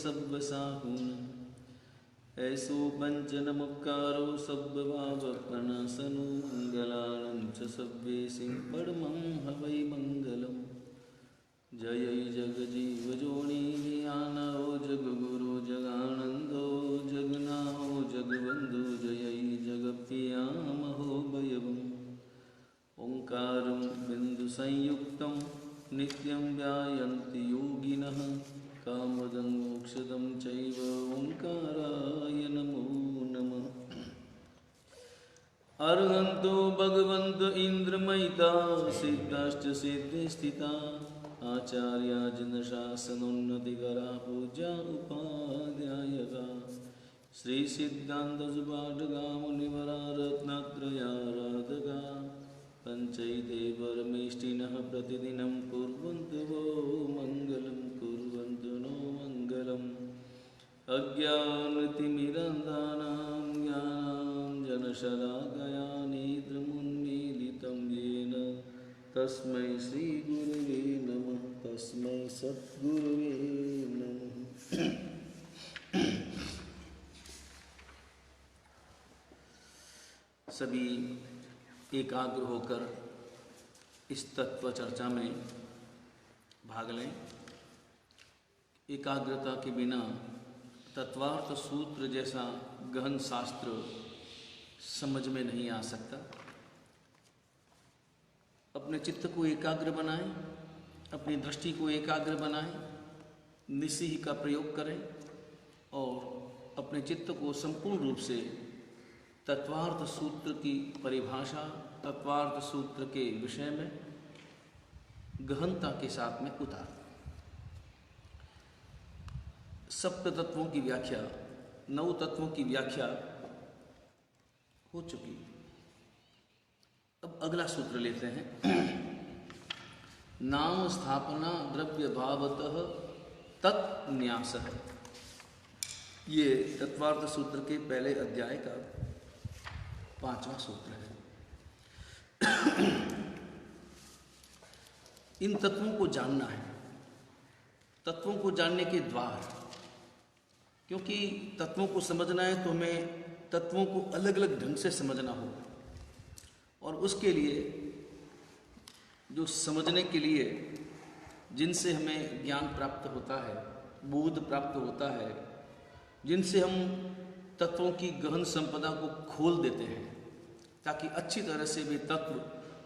सब्ब साहुन। ऐसो पंचन मुक्कारो सब्ब भाव प्रणासनो मंगलानं च सब्बे सिंह परमं हवै मंगलम्। जय जगजीव जोनि ज्ञानो जगगुरु जगानंदो जगनाओ जगबंधु जय जगप्रियामहो भयवम्। ओंकारं बिंदु संयुक्तं नित्यं ध्यायन्ति योगिनः कामदं मोक्षदं चैव ओंकाराय नमो नमः। अर्हन्तो भगवन्त इंद्रमयिता सिद्धाश्च सिद्धि स्थिता आचार्या जिनशासनोन्नतिकरा पूजा उपाध्यायका। श्री सिद्धांत सुपाठका मुनिवरा रत्नत्रयाराधका। पंचैते परमेष्टिनः प्रतिदिनं कुर्वन्तु वो मङ्गलं कुर्वन्तु नो मङ्गलम्। अज्ञानतिमिरन्दानां ज्ञानाञ्जनशलाकया नेत्रमुन्मीलितं येन तस्मै श्रीगुरुवे नमः। तस्मै सद्गुरुवे नमः। सभी एकाग्र होकर इस तत्व चर्चा में भाग लें। एकाग्रता के बिना तत्वार्थ सूत्र जैसा गहन शास्त्र समझ में नहीं आ सकता। अपने चित्त को एकाग्र बनाएं, अपनी दृष्टि को एकाग्र बनाएं, निस्सिह का प्रयोग करें और अपने चित्त को संपूर्ण रूप से तत्वार्थ सूत्र की परिभाषा, तत्वार्थ सूत्र के विषय में गहनता के साथ में उतार। सप्त तत्वों की व्याख्या, 9 तत्वों की व्याख्या हो चुकी। अब अगला सूत्र लेते हैं। नाम स्थापना द्रव्य भावतः तत्न्यासः। ये तत्वार्थ सूत्र के पहले अध्याय का 5वां सूत्र है। इन तत्वों को जानना है, तत्वों को जानने के द्वार। क्योंकि तत्वों को समझना है तो हमें तत्वों को अलग अलग ढंग से समझना होगा और उसके लिए जो समझने के लिए जिनसे हमें ज्ञान प्राप्त होता है, बोध प्राप्त होता है, जिनसे हम तत्वों की गहन संपदा को खोल देते हैं ताकि अच्छी तरह से वे तत्व,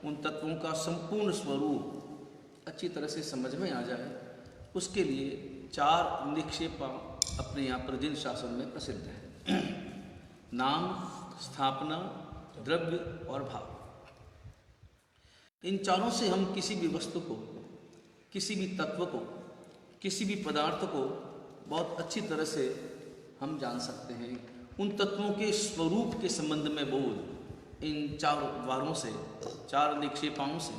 उन तत्वों का संपूर्ण स्वरूप अच्छी तरह से समझ में आ जाए, उसके लिए 4 निक्षेपा अपने यहाँ पर जिन शासन में प्रसिद्ध है। नाम, स्थापना, द्रव्य और भाव। इन चारों से हम किसी भी वस्तु को, किसी भी तत्व को, किसी भी पदार्थ को बहुत अच्छी तरह से हम जान सकते हैं। उन तत्वों के स्वरूप के संबंध में बोध इन 4 द्वारों से, 4 निक्षेपाओं से,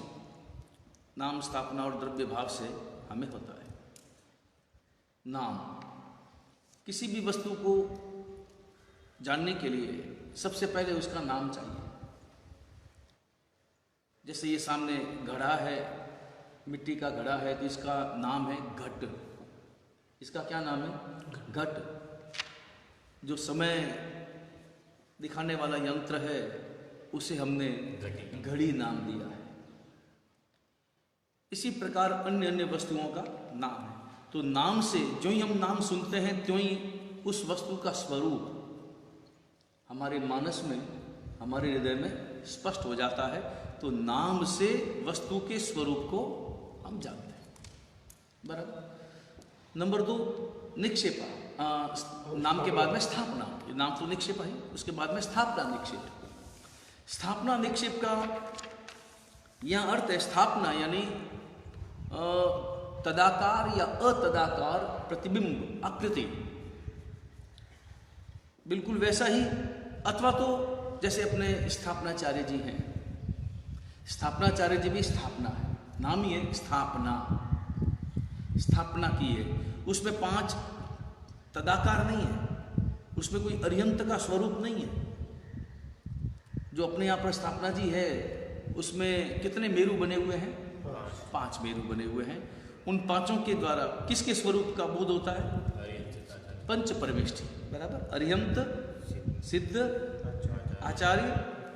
नाम, स्थापना और द्रव्य भाव से हमें होता है। नाम, किसी भी वस्तु को जानने के लिए सबसे पहले उसका नाम चाहिए। जैसे ये सामने घड़ा है, मिट्टी का घड़ा है, तो इसका नाम है घट। इसका क्या नाम है? घट। जो समय दिखाने वाला यंत्र है उसे हमने घड़ी नाम दिया है। इसी प्रकार अन्य अन्य वस्तुओं का नाम है। तो नाम से जो ही हम नाम सुनते हैं त्यों ही उस वस्तु का स्वरूप हमारे मानस में, हमारे हृदय में स्पष्ट हो जाता है। तो नाम से वस्तु के स्वरूप को हम जानते हैं। बराबर। नंबर 2, निक्षेपा। नाम के बाद में स्थापना। नाम तो निक्षेप है, उसके बाद में स्थापना निक्षेप। स्थापना निक्षेप का यह अर्थ है, स्थापना यानी तदाकार या अतदाकार प्रतिबिंब, आकृति। बिल्कुल वैसा ही, अथवा तो जैसे अपने स्थापनाचार्य जी हैं, स्थापनाचार्य जी भी स्थापना है, नाम ही है स्थापना, स्थापना की है। उसमें 5 तदाकार नहीं है, उसमें कोई अर्यंत का स्वरूप नहीं है। जो अपने यहाँ पर स्थापना जी है उसमें कितने मेरु बने हुए हैं? 5 मेरु बने हुए हैं। उन 5 के द्वारा किसके स्वरूप का बोध होता है? पंच परमेष्ठी, बराबर, अरिहंत, सिद्ध, आचार्य,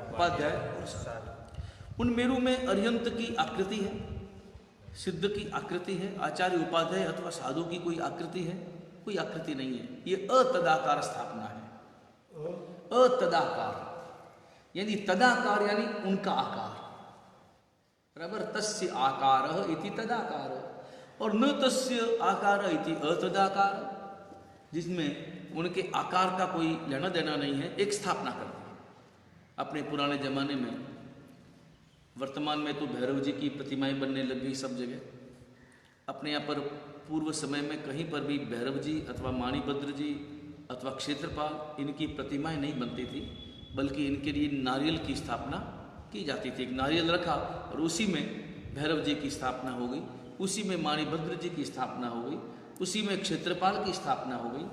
उपाध्याय और साधु। उन मेरु में अरिहंत की आकृति है, सिद्ध की आकृति है, आचार्य, उपाध्याय अथवा साधु की कोई आकृति है? कोई आकृति नहीं है। ये अतदाकार स्थापना है। अतदाकार यानी तदाकार यानी उनका आकार, बराबर, तस्य आकार इति तदाकार, और न तस्य आकार इति अतदाकार, जिसमें उनके आकार का कोई लेना देना नहीं है। एक स्थापना कर दी अपने पुराने जमाने में। वर्तमान में तो भैरव जी की प्रतिमाएं बनने लग गई सब जगह। अपने यहाँ पर पूर्व समय में कहीं पर भी भैरव जी अथवा माणिभद्र जी अथवा क्षेत्रपाल इनकी प्रतिमाएं नहीं बनती थी, बल्कि इनके लिए नारियल की स्थापना की जाती थी। एक नारियल रखा और उसी में भैरव जी की स्थापना हो गई, उसी में माणिभद्र जी की स्थापना हो गई, उसी में क्षेत्रपाल की स्थापना हो गई।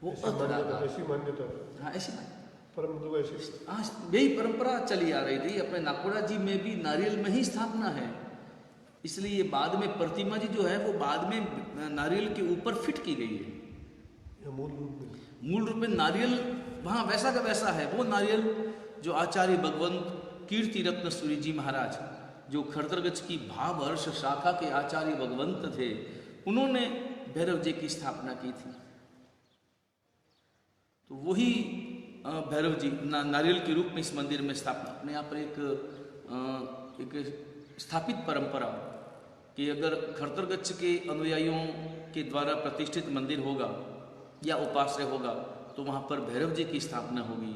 वो ऐसी मान्यता, हाँ ऐसी हाँ, यही परंपरा चली आ रही थी। अपने नाकोड़ा जी में भी नारियल में ही स्थापना है, इसलिए ये बाद में प्रतिमा जी जो है वो बाद में नारियल के ऊपर फिट की गई है। मूल रूप में नारियल वहाँ वैसा का वैसा है। वो नारियल जो आचार्य भगवंत कीर्ति रत्न सूरी जी महाराज, जो खरदरगज की भावहर्ष शाखा के आचार्य भगवंत थे, उन्होंने भैरव जी की स्थापना की थी। तो वही भैरव जी नारियल के रूप में इस मंदिर में स्थापना। अपने यहाँ पर एक स्थापित परंपरा कि अगर खरदरगज के अनुयायियों के द्वारा प्रतिष्ठित मंदिर होगा या उपाश्रय होगा तो वहाँ पर भैरव जी की स्थापना होगी,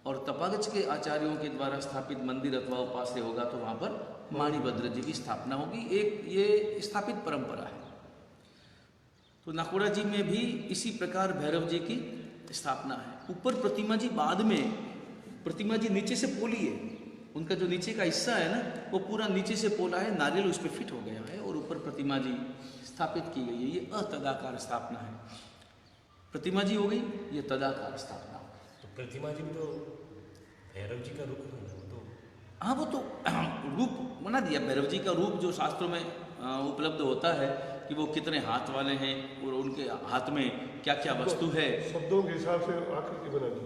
और तपागज के आचार्यों के द्वारा स्थापित मंदिर अथवा उपाश्रय होगा तो वहाँ पर माणिभद्र जी की स्थापना होगी। एक ये स्थापित परंपरा है। तो नाकोड़ा जी में भी इसी प्रकार भैरव जी की स्थापना है। ऊपर प्रतिमा जी बाद में, प्रतिमा जी नीचे से पोली है, उनका जो नीचे का हिस्सा है ना वो पूरा नीचे से पोला है, नारियल उस पर फिट हो गया है और ऊपर प्रतिमा जी स्थापित की गई है। ये अतदाकार स्थापना है। प्रतिमा जी हो गई, ये तदाकार स्थापना। तो प्रतिमा जी में तो भैरव जी का रूप है तो, हाँ वो तो रूप बना दिया। भैरव जी का रूप जो शास्त्रों में उपलब्ध होता है कि वो कितने हाथ वाले हैं और उनके हाथ में क्या क्या वस्तु है, शब्दों के हिसाब से आकृति बना दी।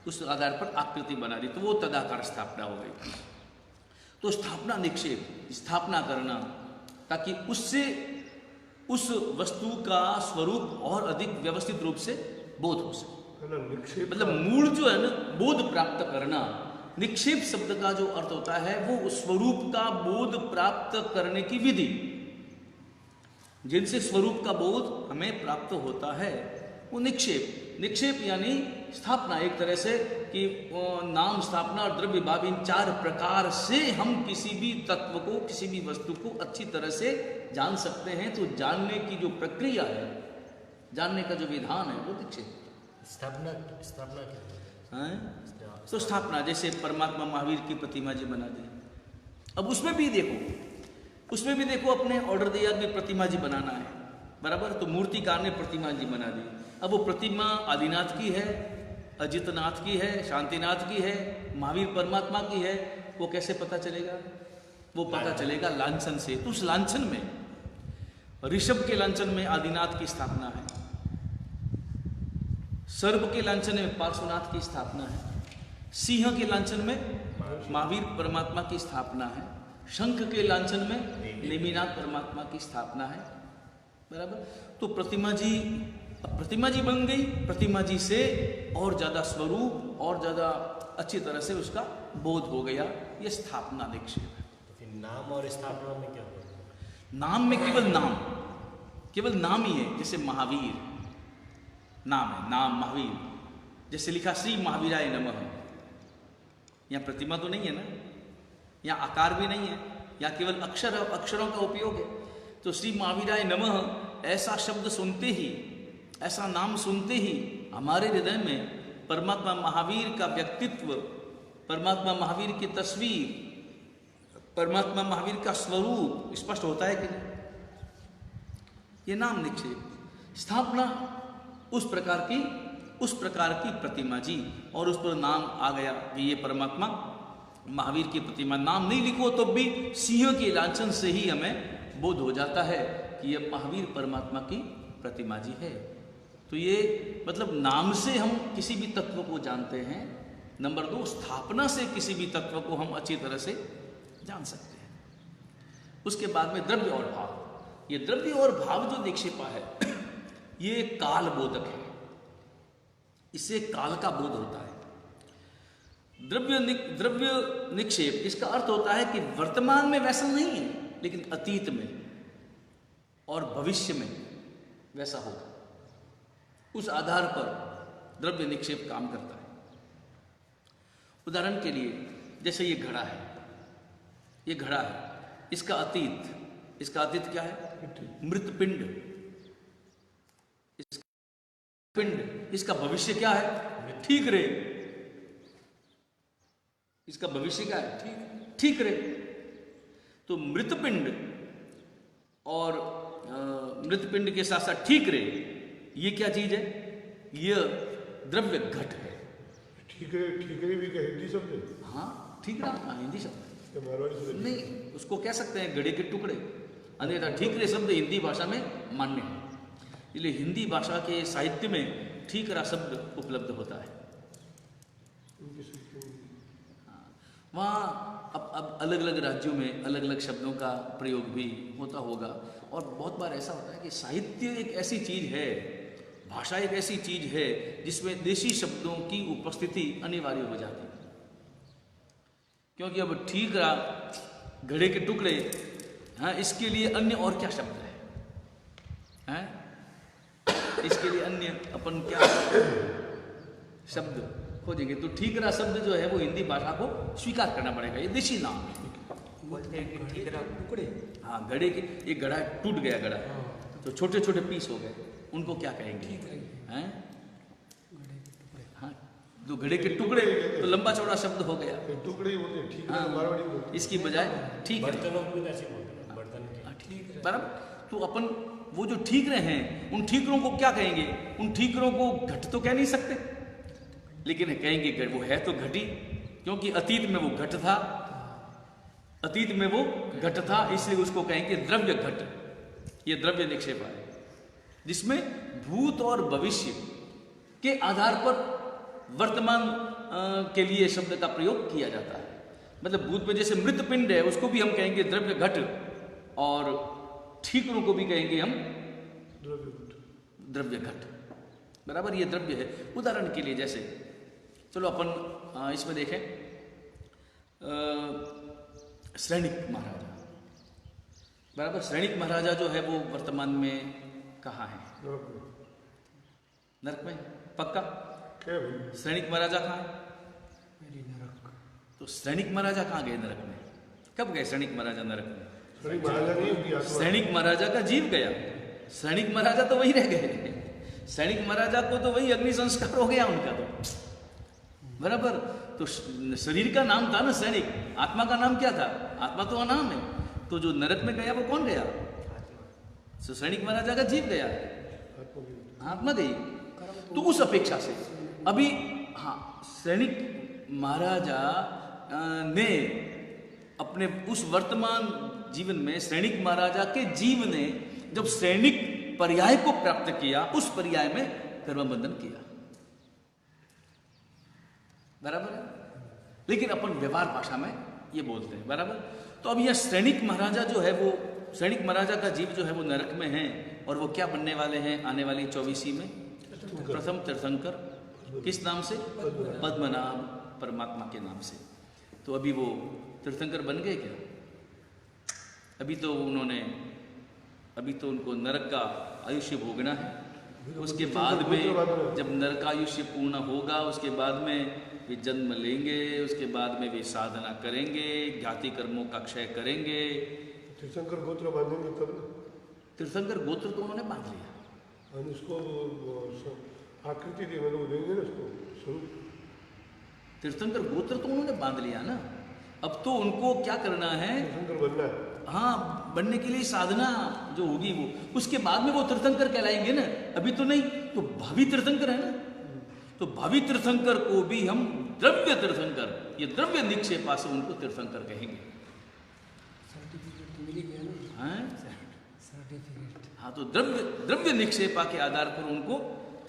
उस आधार पर आकृति बना दी, तो वो तदाकार स्थापना हो गई। तो स्थापना निक्षेप, स्थापना करना ताकि उससे उस वस्तु का स्वरूप और अधिक व्यवस्थित रूप से बोध हो सके। मतलब मूल जो है ना बोध प्राप्त करना। निक्षेप शब्द का जो अर्थ होता है वो उस स्वरूप का बोध प्राप्त करने की विधि, जिनसे स्वरूप का बोध हमें प्राप्त होता है वो निक्षेप। निक्षेप यानी स्थापना, एक तरह से कि नाम, स्थापना और द्रव्य भाव, इन चार प्रकार से हम किसी भी तत्व को, किसी भी वस्तु को अच्छी तरह से जान सकते हैं। तो जानने की जो प्रक्रिया है, जानने का जो विधान है वो निक्षेप। स्थापना क्या है? तो स्थापना जैसे परमात्मा महावीर की प्रतिमा जी बना दी। अब उसमें भी देखो अपने ऑर्डर दिया कि प्रतिमा जी बनाना है, बराबर। तो मूर्तिकार ने प्रतिमा जी बना दी। अब वो प्रतिमा आदिनाथ की है, अजितनाथ की है, शांतिनाथ की है, महावीर परमात्मा की है, वो कैसे पता चलेगा? वो पता चलेगा लांछन से। तो उस लांछन में, ऋषभ के लांछन में आदिनाथ की स्थापना है, सर्प के लांछन में पार्श्वनाथ की स्थापना है, सिंह के लांछन में महावीर परमात्मा की स्थापना है, शंख के लांछन में नेमिनाथ परमात्मा की स्थापना है, बराबर। तो प्रतिमा जी बन गई। प्रतिमा जी से और ज्यादा स्वरूप और ज्यादा अच्छी तरह से उसका बोध हो गया। ये स्थापना निक्षेप है। तो फिर नाम और स्थापना में क्या होगा? नाम में केवल नाम ही है। जैसे महावीर नाम है, नाम महावीर, जैसे लिखा श्री महावीराय नमः। यहाँ प्रतिमा तो नहीं है ना, यहाँ आकार भी नहीं है, यहाँ केवल अक्षरों का उपयोग है। तो श्री महावीराय नमः ऐसा शब्द सुनते ही, ऐसा नाम सुनते ही हमारे हृदय में परमात्मा महावीर का व्यक्तित्व, परमात्मा महावीर की तस्वीर, परमात्मा महावीर का स्वरूप स्पष्ट होता है कि नहीं? ये नाम निक्षेप। स्थापना उस प्रकार की प्रतिमा जी, और उस पर नाम आ गया कि ये परमात्मा महावीर की प्रतिमा। नाम नहीं लिखो तो भी सिंह के लांछन से ही हमें बोध हो जाता है कि यह महावीर परमात्मा की प्रतिमा जी है। तो तो ये मतलब नाम से हम किसी भी तत्व को जानते हैं। नंबर 2, स्थापना से किसी भी तत्व को हम अच्छी तरह से जान सकते हैं। उसके बाद में द्रव्य और भाव। ये द्रव्य और भाव जो निक्षेपा है ये काल बोधक है, इससे काल का बोध होता है। द्रव्य निक्षेप, इसका अर्थ होता है कि वर्तमान में वैसा नहीं है, लेकिन अतीत में और भविष्य में वैसा होगा। उस आधार पर द्रव्य निक्षेप काम करता है। उदाहरण के लिए जैसे ये घड़ा है, ये घड़ा है, इसका अतीत क्या है? मृत पिंड। इसका भविष्य क्या है? ठीक रे। इसका भविष्य क्या है? ठीक रे। तो मृत पिंड और मृत पिंड के साथ साथ ठीक रे, ये क्या चीज है? यह द्रव्य घट है। ठीक है भी क्या हिंदी शब्द है? हाँ, ठीक रहा, हिंदी शब्द मारवाड़ी शब्द नहीं, उसको कह सकते हैं घड़े के टुकड़े। अन्यथा ठीक रे शब्द हिंदी भाषा में मान्य है, इसलिए हिंदी भाषा के साहित्य में ठीक रहा शब्द उपलब्ध होता है। वहाँ अब अलग अलग राज्यों में अलग अलग शब्दों का प्रयोग भी होता होगा। और बहुत बार ऐसा होता है कि साहित्य एक ऐसी चीज है, भाषा एक ऐसी चीज है जिसमें देशी शब्दों की उपस्थिति अनिवार्य हो जाती है। क्योंकि अब ठीक रहा, घड़े के टुकड़े, हाँ, इसके लिए अन्य और क्या शब्द है? हैं? इसके लिए अन्य अपन क्या शब्द खोजेंगे? तो ठीक रहा शब्द जो है वो हिंदी भाषा को स्वीकार करना पड़ेगा, ये देशी नाम है। ठीक रहा टुकड़े, हाँ, घड़े के, एक घड़ा टूट गया, घड़ा तो छोटे छोटे पीस हो गए, उनको क्या कहेंगे? हैं? हाँ, जो घड़े के टुकड़े तो लंबा चौड़ा शब्द हो गया। टुकड़े बोलते हैं, ठीक है हाँ, मारवाड़ी बोलते हैं। इसकी बजाय ठीक है, बर्तनों को ऐसे बोलते हैं, बर्तन के। बराबर। तो अपन वो जो ठीकरे हैं, उन ठीकरों को क्या कहेंगे? उन ठीकरों को घट तो कह नहीं सकते, लेकिन कहेंगे वो है तो घटी, क्योंकि अतीत में वो घट था, अतीत में वो घट था, इसलिए उसको कहेंगे द्रव्य घट। ये द्रव्य निक्षेप है जिसमें भूत और भविष्य के आधार पर वर्तमान के लिए शब्द का प्रयोग किया जाता है। मतलब भूत में जैसे मृत पिंड है, उसको भी हम कहेंगे द्रव्य घट, और ठीकरों को भी कहेंगे हम द्रव्य घट। बराबर, ये द्रव्य है। उदाहरण के लिए जैसे चलो अपन इसमें देखें, सैनिक महाराजा। बराबर, सैनिक महाराजा जो है वो वर्तमान में कहाँ है? नरक में। पक्का? सैनिक महाराजा कहाँ है? तो सैनिक महाराजा कहाँ गए नरक में? कब गए सैनिक महाराजा नरक में? सैनिक महाराजा का जीव गया, सैनिक महाराजा तो वही रह गए। सैनिक महाराजा को तो वही अग्नि संस्कार हो गया उनका तो। बराबर, तो शरीर का नाम था ना सैनिक, आत्मा का नाम क्या था? आत्मा तो अनाम है। तो जो नरक में गया वो कौन गया? तो सैनिक महाराजा का जीव गया, आत्मा गई। तो उस अपेक्षा से अभी, हाँ, सैनिक महाराजा ने अपने उस वर्तमान जीवन में, सैनिक महाराजा के जीव ने जब सैनिक पर्याय को प्राप्त किया, उस पर्याय में कर्मबंधन किया। बराबर है, लेकिन अपन व्यवहार भाषा में ये बोलते हैं। बराबर, तो अब यह सैनिक महाराजा जो है वो, सैनिक महाराजा का जीव जो है वो नरक में है, और वो क्या बनने वाले हैं आने वाली 24वीं में? प्रथम तीर्थंकर। किस नाम से? पद्मनाभ परमात्मा के नाम से। तो अभी वो तीर्थंकर बन गए क्या? अभी तो उनको नरक का आयुष्य भोगना है। उसके बाद में जब नरक का आयुष्य पूर्ण होगा, उसके बाद में वे जन्म लेंगे, उसके बाद में वे साधना करेंगे, ज्ञाति कर्मों का क्षय करेंगे। तीर्थंकर गोत्र बांधेंगे तब? तीर्थंकर गोत्र तो उन्होंने बांध लिया, उसको आकृति दी, मतलब देंगे ना उसको स्वरूप। तीर्थंकर गोत्र तो उन्होंने बांध लिया ना। अब तो उनको क्या करना है? तीर्थंकर बनना है। हाँ, बनने के लिए साधना जो होगी वो, उसके बाद में वो तीर्थंकर कहलाएंगे ना। अभी तो नहीं, तो भावी तीर्थंकर है ना। तो भावी तीर्थंकर को भी हम द्रव्य तीर्थंकर, ये द्रव्य निक्षेपा से उनको तीर्थंकर कहेंगे। हाँ, तो द्रव्य निक्षेपा के आधार पर उनको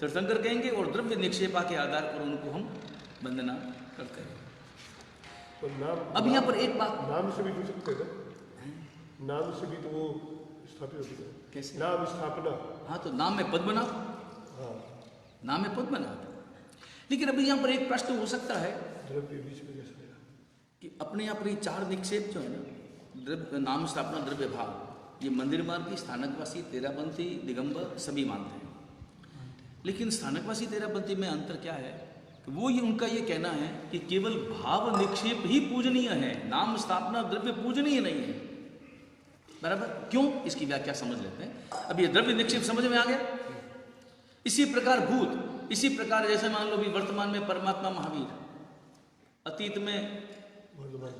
तीर्थंकर कहेंगे, और द्रव्य निक्षेपा के आधार पर उनको हम वंदना करते हैं। तो नाम, अब यहाँ पर एक बात, नाम से भी जुड़ सकते हैं ना, नाम से भी तो वो स्थापित होती है। कैसे? नाम स्थापना। हाँ, तो नाम में पद्मनाभ, हाँ, नाम में पद्मनाभ। लेकिन अभी यहाँ पर एक प्रश्न हो सकता है द्रव्य बीच में कैसे आया? कि अपने आप ये 4 निक्षेप जो है ना, द्रव्य, नाम स्थापना, द्रव्य भाव, ये मंदिर मार्गी, स्थानकवासी, तेरापंथी, दिगंबर सभी मानते हैं। लेकिन स्थानकवासी तेरापंथी में अंतर क्या है कि वो ये उनका ये कहना है कि केवल भाव निक्षेप ही पूजनीय है, नाम स्थापना द्रव्य पूजनीय नहीं है। बराबर? क्यों? इसकी व्याख्या समझ लेते हैं। अब ये द्रव्य निक्षेप समझ में आ गया। इसी प्रकार भूत, इसी प्रकार जैसे मान लो भी वर्तमान में परमात्मा महावीर, अतीत में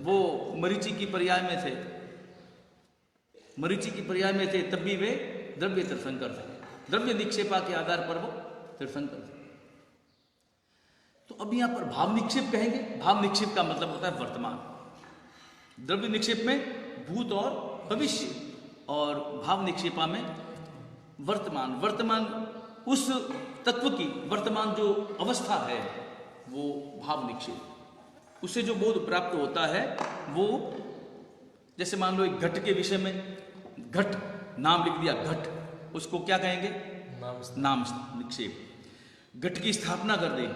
वो मरीचि की पर्याय में थे, मरीचि की पर्याय में थे, तब भी वे द्रव्य तीर्थंकर थे, द्रव्य निक्षेपा के आधार पर वो तीर्थंकर थे। तो अब यहां पर भाव निक्षेप कहेंगे। भाव निक्षेप का मतलब होता है वर्तमान। द्रव्य निक्षेप में भूत और भविष्य, और भाव निक्षेपा में वर्तमान। वर्तमान उस तत्व की वर्तमान जो अवस्था है वो भाव निक्षेप। उससे जो बोध प्राप्त होता है वो, जैसे मान लो एक घट के विषय में, घट नाम लिख दिया घट, उसको क्या कहेंगे? नाम निक्षेप। घट की स्थापना कर दी,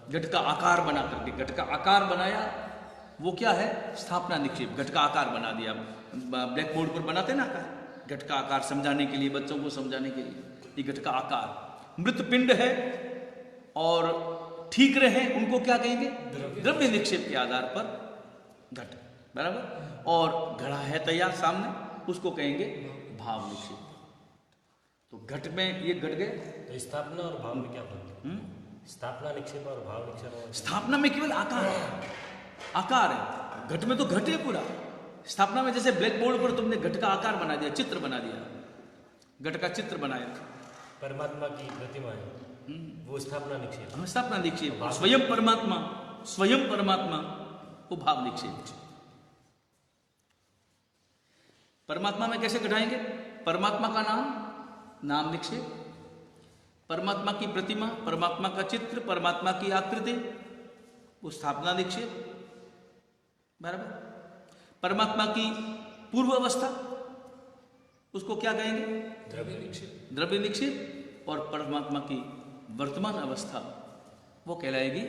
घट का आकार बना करके, घट का आकार बनाया, वो क्या है? स्थापना निक्षेप। घट का आकार बना दिया, ब्लैक बोर्ड पर बनाते ना आकार, घट का आकार समझाने के लिए, बच्चों को समझाने के लिए, ये घट का आकार। मृत पिंड है और ठीक रहे, उनको क्या कहेंगे? द्रव्य निक्षेप के आधार पर घट। बराबर? और घड़ा है तैयार सामने, उसको कहेंगे भाव निक्षेप। तो घट में ये घट गए। तो स्थापना और भाव में क्या फर्क है? स्थापना निक्षेप और भाव निक्षेप। स्थापना में केवल आकार है, आकार है। घट में तो घट है पूरा। स्थापना में जैसे ब्लैक बोर्ड पर तुमने घट का आकार बना दिया, चित्र बना दिया, घट का चित्र बनाया, परमात्मा की प्रतिमा है, वो स्थापना निक्षेप। हम स्थापना निक्षेप। स्वयं परमात्मा, स्वयं परमात्मा, वो भाव निक्षेप। परमात्मा में कैसे घटाएंगे? परमात्मा का नाम, नाम निक्षेप। परमात्मा की प्रतिमा, परमात्मा का चित्र, परमात्मा की आकृति, वो स्थापना निक्षेप। बराबर? परमात्मा की पूर्व अवस्था, उसको क्या कहेंगे? द्रव्य निक्षेप। द्रव्य निक्षेप। और परमात्मा की वर्तमान अवस्था, वो कहलाएगी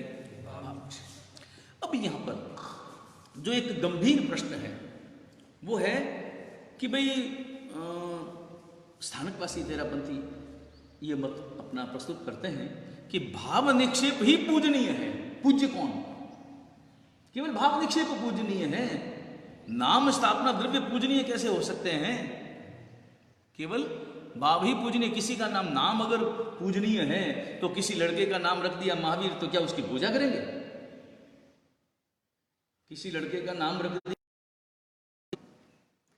भाव निक्षेप। अब यहां पर जो एक गंभीर प्रश्न है वो है कि भाई स्थानकवासी तेरापंथी ये मत अपना प्रस्तुत करते हैं कि भाव निक्षेप ही पूजनीय है। पूज्य कौन? केवल भाव निक्षेप पूजनीय है, नाम स्थापना द्रव्य पूजनीय कैसे हो सकते हैं? केवल भाव ही पूजनीय। किसी का नाम अगर पूजनीय है तो किसी लड़के का नाम रख दिया महावीर, तो क्या उसकी पूजा करेंगे? किसी लड़के का नाम रख दिया,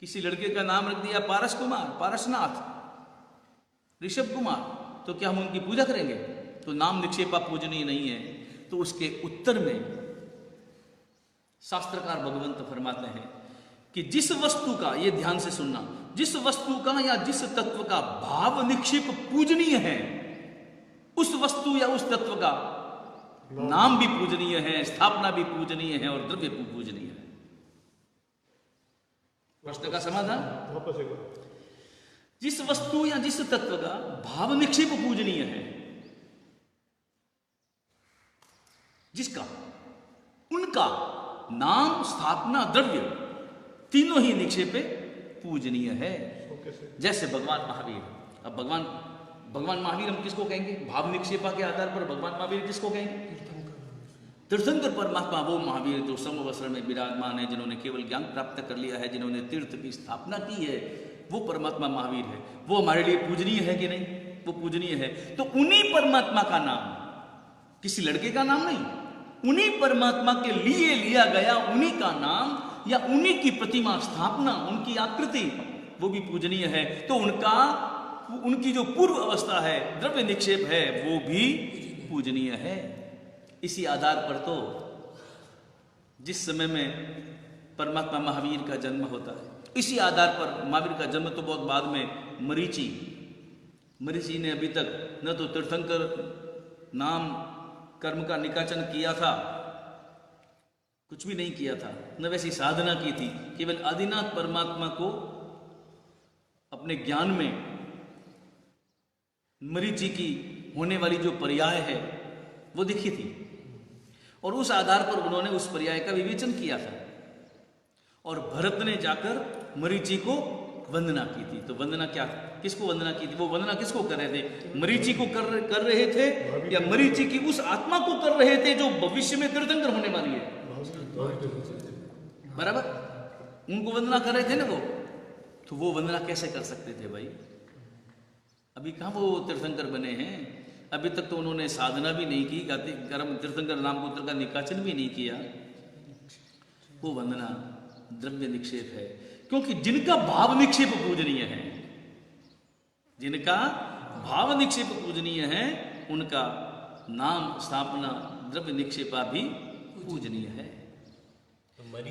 किसी लड़के का नाम रख दिया पारस कुमार, पारसनाथ, ऋषभ कुमार, तो क्या हम उनकी पूजा करेंगे? तो नाम निक्षेपा पूजनीय नहीं है। तो उसके उत्तर में शास्त्रकार भगवंत फरमाते हैं कि जिस वस्तु का, ये ध्यान से सुनना, जिस वस्तु का या जिस तत्व का भाव निक्षेप पूजनीय है, उस वस्तु या उस तत्व का नाम भी पूजनीय है, स्थापना भी पूजनीय है और द्रव्य भी पूजनीय है। प्रश्न का समाधान? वापस एक बार। जिस वस्तु या जिस तत्व का भाव निक्षेप पूजनीय है, जिसका, उनका नाम, स्थापना, द्रव्य तीनों ही निक्षेपे पूजनीय है। जैसे भगवान महावीर। अब भगवान महावीर हम किसको कहेंगे? भाव निक्षेपा के आधार पर भगवान महावीर किसको कहेंगे? तीर्थंकर परमात्मा, वो महावीर जो समवस्त्र में विराजमान है, जिन्होंने केवल ज्ञान प्राप्त कर लिया है, जिन्होंने तीर्थ की स्थापना की है, वो परमात्मा महावीर है। वो हमारे लिए पूजनीय है कि नहीं? वो पूजनीय है। तो उन्हीं परमात्मा का नाम, किसी लड़के का नाम नहीं, उन्हीं परमात्मा के लिए लिया गया उन्हीं का नाम या उन्हीं की प्रतिमा स्थापना, उनकी आकृति, वो भी पूजनीय है। तो उनकी जो पूर्व अवस्था है, द्रव्य निक्षेप है, वो भी पूजनीय है। इसी आधार पर तो जिस समय में परमात्मा महावीर का जन्म होता है, इसी आधार पर, महावीर का जन्म तो बहुत बाद में मरीचि ने अभी तक न तो तीर्थंकर नाम कर्म का निकाचन किया था, कुछ भी नहीं किया था, न वैसी साधना की थी, केवल आदिनाथ परमात्मा को अपने ज्ञान में मरीचि की होने वाली जो पर्याय है वो दिखी थी, और उस आधार पर उन्होंने उस पर्याय का विवेचन किया था। और भरत ने जाकर मरीचि को वंदना की थी। तो वंदना क्या, किसको वंदना की थी? वो वंदना किसको कर रहे थे? मरीचि को कर रहे थे, या मरीचि की उस आत्मा को कर रहे थे जो भविष्य में तीर्थंकर होने वाली है? बराबर, उनको वंदना कर रहे थे ना वो। तो वो वंदना कैसे कर सकते थे भाई? अभी कहाँ वो तीर्थंकर बने हैं? अभी तक तो उन्होंने साधना भी नहीं की, कर्म तीर्थंकर नाम पुत्र का निकाचन भी नहीं किया। वो वंदना द्रव्य निक्षेप है, क्योंकि जिनका भाव निक्षेप पूजनीय है, जिनका भाव निक्षेप पूजनीय है, उनका नाम स्थापना द्रव्य निक्षेपा भी पूजनीय है।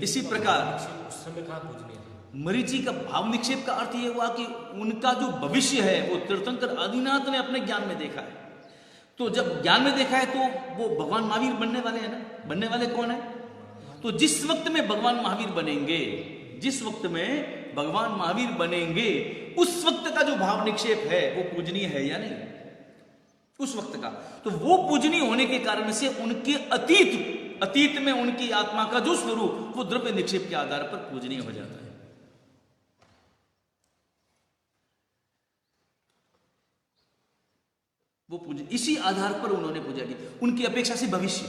इसी प्रकार उस समय कहाँ पूजनीय है? मरीचि का भाव निक्षेप का अर्थ यह हुआ कि उनका जो भविष्य है वो तीर्थंकर आदिनाथ ने अपने ज्ञान में देखा है। तो जब ज्ञान में देखा है तो वो भगवान महावीर बनने वाले हैं ना। बनने वाले कौन है? तो जिस वक्त में भगवान महावीर बनेंगे, जिस वक्त में भगवान महावीर बनेंगे, उस वक्त का जो भाव निक्षेप है वो पूजनीय है या नहीं? उस वक्त का। तो वो पूजनीय होने के कारण से उनके अतीत में उनकी आत्मा का जो स्वरूप वो द्रव्य निक्षेप के आधार पर पूजनीय हो जाता है। वो पूजन इसी आधार पर उन्होंने पूजा की। उनकी अपेक्षा से भविष्य,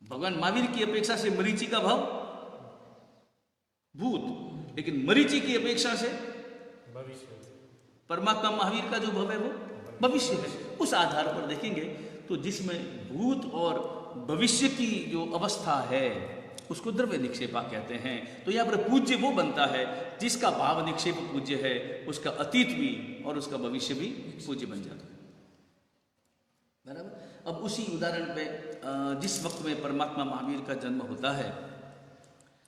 भगवान महावीर की अपेक्षा से मरीचि का भाव भूत, लेकिन मरीचि की अपेक्षा से भविष्य, परमात्मा महावीर का जो भाव है वो भविष्य है। उस आधार पर देखेंगे तो जिसमें भूत और भविष्य की जो अवस्था है उसको द्रव्य निक्षेपा कहते हैं। तो यहां पर पूज्य वो बनता है जिसका भाव निक्षेप पूज्य है, उसका अतीत भी और उसका भविष्य भी पूज्य बन जाता है। बराबर। अब उसी उदाहरण पे जिस वक्त में परमात्मा महावीर का जन्म होता है,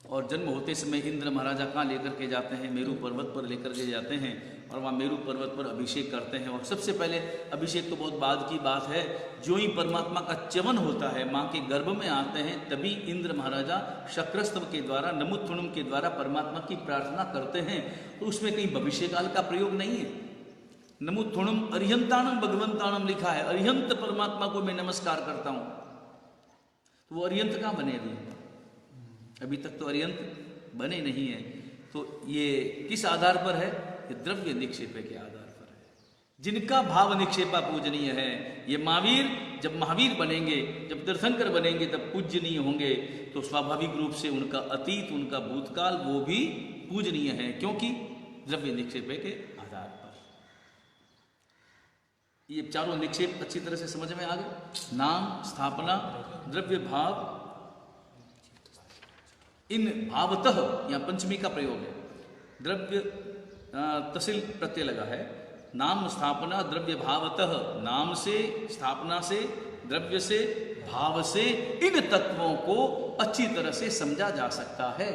और जन्म होते समय इंद्र महाराजा कहाँ लेकर के जाते हैं? मेरू पर्वत पर लेकर के जाते हैं, और वहाँ मेरू पर्वत पर अभिषेक करते हैं। और सबसे पहले अभिषेक तो बहुत बाद की बात है, जो ही परमात्मा का च्यवन होता है, माँ के गर्भ में आते हैं, तभी इंद्र महाराजा शक्रस्तव के द्वारा, नमुत्थुणुम के द्वारा परमात्मा की प्रार्थना करते हैं। तो उसमें कहीं भविष्य काल का प्रयोग नहीं है। नमुत्थुणुम अरिहंताणम भगवंताणम लिखा है, अरिहंत परमात्मा को मैं नमस्कार करता हूँ। तो वो अरिहंत कहाँ बने अभी? अभी तक तो अरिहंत बने नहीं है। तो ये किस आधार पर है? ये द्रव्य निक्षेप के आधार पर है। जिनका भाव निक्षेपा पूजनीय है, ये महावीर जब महावीर बनेंगे, जब तीर्थंकर बनेंगे, तब पूजनीय होंगे। तो स्वाभाविक रूप से उनका अतीत, उनका भूतकाल वो भी पूजनीय है, क्योंकि द्रव्य निक्षेप के आधार पर। ये चारों निक्षेप अच्छी तरह से समझ में आ गए। नाम, स्थापना, द्रव्य भाव, इन भावतः यहाँ पंचमी का प्रयोग है। द्रव्य तसिल प्रत्यय लगा है। नाम, स्थापना, द्रव्य भावतः, नाम से, स्थापना से, द्रव्य से, भाव से, इन तत्वों को अच्छी तरह से समझा जा सकता है।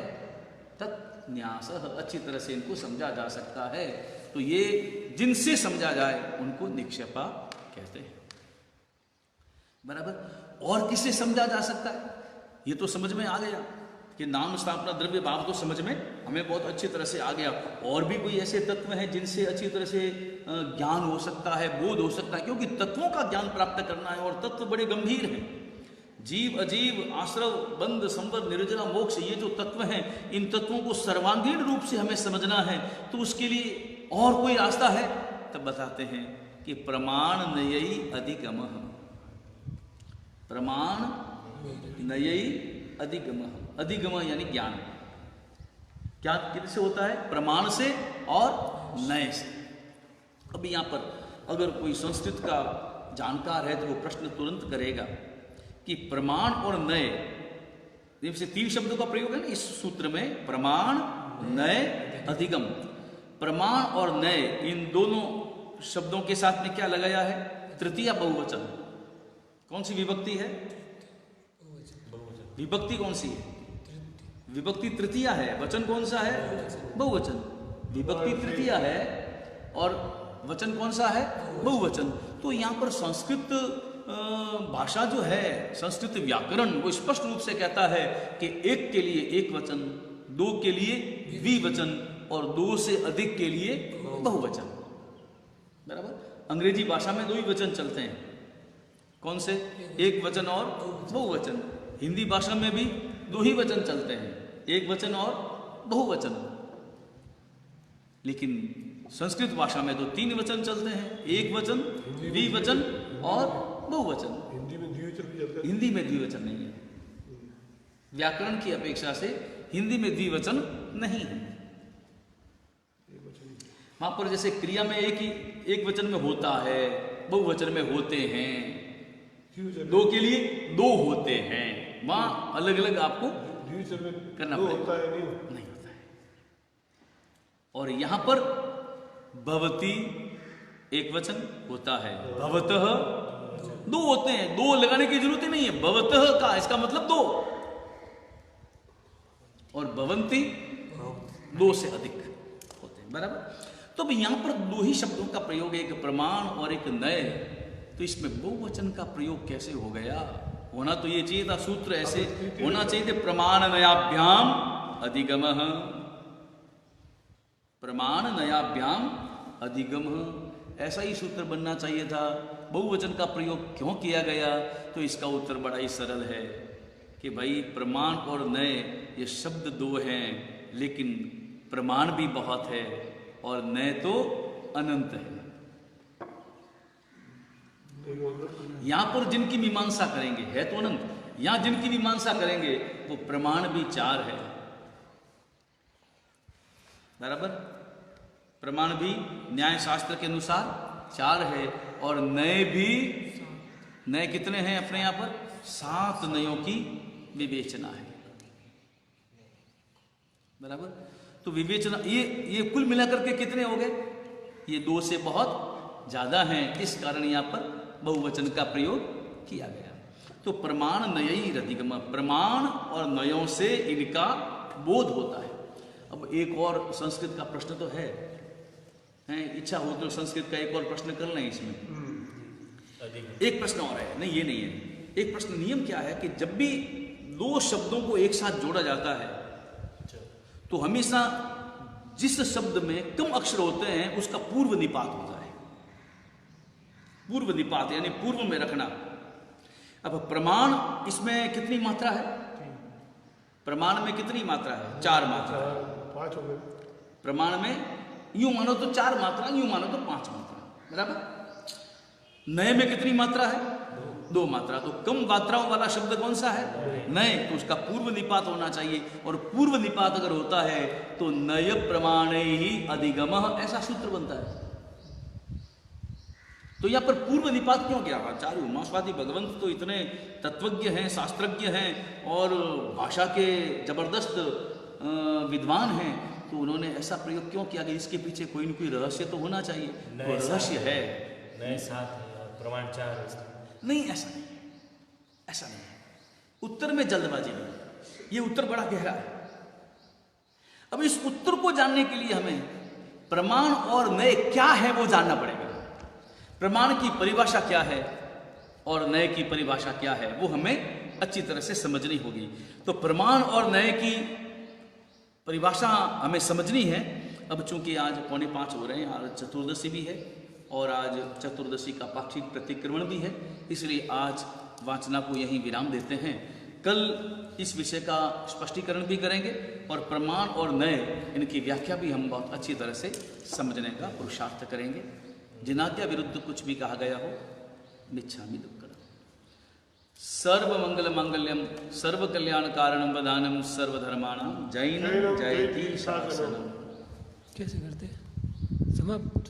तत्न्यास, अच्छी तरह से इनको समझा जा सकता है। तो ये जिनसे समझा जाए उनको निक्षेपा कहते हैं। बराबर। और किससे समझा जा सकता है? ये तो समझ में आ गया कि नाम, स्थापना, द्रव्य भाव तो समझ में हमें बहुत अच्छी तरह से आ गया। और भी कोई ऐसे तत्व हैं जिनसे अच्छी तरह से ज्ञान हो सकता है, बोध हो सकता है, क्योंकि तत्वों का ज्ञान प्राप्त करना है और तत्व बड़े गंभीर हैं। जीव, अजीव, आश्रव, बंध, संवर, निर्जरा, मोक्ष, ये जो तत्व हैं, इन तत्वों को सर्वांगीण रूप से हमें समझना है। तो उसके लिए और कोई रास्ता है? तब बताते हैं कि प्रमाण नयई अधिगमः। प्रमाण नयई अधिगमः। अधिगम यानी ज्ञान। क्या किससे होता है? प्रमाण से और नय से। अब यहाँ पर अगर कोई संस्कृत का जानकार है तो वो प्रश्न तुरंत करेगा कि प्रमाण और नय, जैसे 3 शब्दों का प्रयोग है ना इस सूत्र में, प्रमाण, नय, अधिगम। प्रमाण और नय, इन दोनों शब्दों के साथ में क्या लगाया है? तृतीया बहुवचन। कौन सी विभक्ति है? विभक्ति कौन सी है? विभक्ति तृतीया है। वचन कौन सा है? बहुवचन। विभक्ति तृतीया है और वचन कौन सा है? बहुवचन। तो यहाँ पर संस्कृत भाषा जो है, संस्कृत व्याकरण वो स्पष्ट रूप से कहता है कि एक के लिए एक वचन, दो के लिए द्विवचन और दो से अधिक के लिए बहुवचन। बराबर। अंग्रेजी भाषा में दो ही वचन चलते हैं, कौन से? एक वचन और बहुवचन। हिंदी भाषा में भी दो ही वचन चलते हैं, एक वचन और बहुवचन। लेकिन संस्कृत भाषा में तो तीन वचन चलते हैं, एक वचन, द्विवचन और बहुवचन। हिंदी में द्विवचन भी चलता है। हिंदी में द्विवचन नहीं है, व्याकरण की अपेक्षा से हिंदी में द्विवचन नहीं है। वहां पर जैसे क्रिया में एक वचन में होता है, बहुवचन में होते हैं, दो के लिए दो होते हैं, वहां अलग अलग आपको द्विवचन में करना दो पड़ेगा। होता है नहीं होता है। और यहां पर भवती एक वचन होता है, भवतः दो होते हैं, दो लगाने की जरूरत ही नहीं है, भवतः का इसका मतलब दो, और भवंती दो से अधिक होते हैं। बराबर। तो अब यहां पर दो ही शब्दों का प्रयोग, एक प्रमाण और एक नय, तो इसमें बहुवचन का प्रयोग कैसे हो गया? होना तो ये चाहिए था, सूत्र ऐसे होना चाहिए थे, प्रमाण नयाभ्याम अधिगमः, प्रमाण नयाभ्याम अधिगमः, ऐसा ही सूत्र बनना चाहिए था। बहुवचन का प्रयोग क्यों किया गया? तो इसका उत्तर बड़ा ही सरल है कि भाई प्रमाण और नय ये शब्द दो हैं, लेकिन प्रमाण भी बहुत है और नय तो अनंत है। यहां पर जिनकी मीमांसा करेंगे है तो अनंत, यहां जिनकी मीमांसा करेंगे वो प्रमाण भी चार है। बराबर। प्रमाण भी न्याय शास्त्र के अनुसार चार है, और नय भी, नय कितने हैं अपने यहां पर? 7 नयों की विवेचना है। बराबर। तो विवेचना ये कुल मिलाकर के कितने हो गए? ये दो से बहुत ज्यादा हैं, इस कारण यहां पर बहुवचन का प्रयोग किया गया। तो प्रमाण नयई रधिगम, प्रमाण और नयों से इनका बोध होता है। अब एक और संस्कृत का प्रश्न तो है, इच्छा हो तो संस्कृत का एक और प्रश्न कर लें इसमें। एक प्रश्न और है, नहीं ये नहीं है, एक प्रश्न नियम क्या है कि जब भी दो शब्दों को एक साथ जोड़ा जाता है तो हमेशा जिस शब्द में कम अक्षर होते हैं उसका पूर्व निपात होता है। पूर्व निपात यानी पूर्व में रखना। अब प्रमाण, इसमें कितनी मात्रा है? प्रमाण में कितनी मात्रा है? 4 मात्रा। 5 हो गए। प्रमाण में यूं मानो तो 4 मात्रा, यूं मानो तो 5 मात्रा। बराबर। नए में कितनी मात्रा है? 2 मात्रा। तो कम मात्राओं वाला शब्द कौन सा है? नए। तो उसका पूर्व निपात होना चाहिए, और पूर्व निपात अगर होता है तो नय प्रमाणे ही अधिगमः, ऐसा सूत्र बनता है। तो यहां पर पूर्व निपात क्यों किया? आचार्य उमास्वादी भगवंत तो इतने तत्वज्ञ हैं, शास्त्रज्ञ हैं और भाषा के जबरदस्त विद्वान हैं, तो उन्होंने ऐसा प्रयोग क्यों किया कि इसके पीछे कोई न कोई रहस्य तो होना चाहिए। तो रहस्य है। नए 7 है और प्रमाण 4 है। नहीं, ऐसा नहीं है, ऐसा नहीं है। उत्तर में जल्दबाजी नहीं, ये उत्तर बड़ा गहरा है। अब इस उत्तर को जानने के लिए हमें प्रमाण और नए क्या है वो जानना पड़ेगा। प्रमाण की परिभाषा क्या है और नए की परिभाषा क्या है वो हमें अच्छी तरह से समझनी होगी। तो प्रमाण और नए की परिभाषा हमें समझनी है। अब चूंकि आज 4:45 हो रहे हैं, आज चतुर्दशी भी है और आज चतुर्दशी का पाक्षिक प्रतिक्रमण भी है, इसलिए आज वाचना को यहीं विराम देते हैं। कल इस विषय का स्पष्टीकरण भी करेंगे और प्रमाण और नए इनकी व्याख्या भी हम बहुत अच्छी तरह से समझने का पुरुषार्थ करेंगे। जिनाज्ञा विरुद्ध कुछ भी कहा गया हो, मिच्छामि दुक्कडम। सर्व मंगल मांगल्यम सर्व कल्याण कारणम वदानम सर्वधर्माणां जैनम जयति शासनम। कैसे करते हैं? समाप्त।